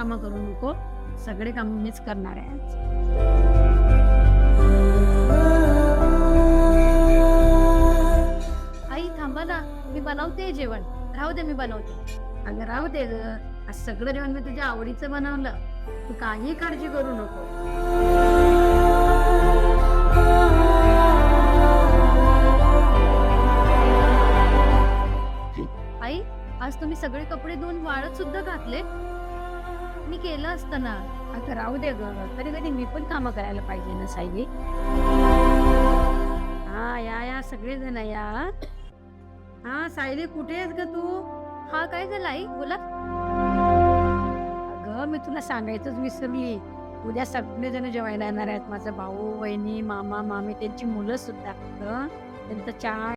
कामं करू नको. सगळे कामं मीच करणार आहे आज. आई थांबा ना, मी बनवते जेवण. राहू दे मी बनवते. अगं राहू दे गं. आज सगळं जेवण मी तुझ्या आवडीचं बनवलं. तू काही काळजी करू नको. आई, आज तुम्ही सगळे कपडे धुवून वाळत सुद्धा घातले. मी केलं असतं ना. अगं राहू दे गं. कधी कधी मी पण कामं करायला पाहिजे ना सायली. हा या सगळेजण या. हा सायली कुठे आहेस ग तू? हा काय झालं आई? बोला. अगं मी तुला सांगायचंच विसरली. उद्या सगळेजण जेवायला येणार आहेत. माझा भाऊ, वहिनी, मामा, मामी, त्यांची मुलं सुद्धा. त्यांचा चहा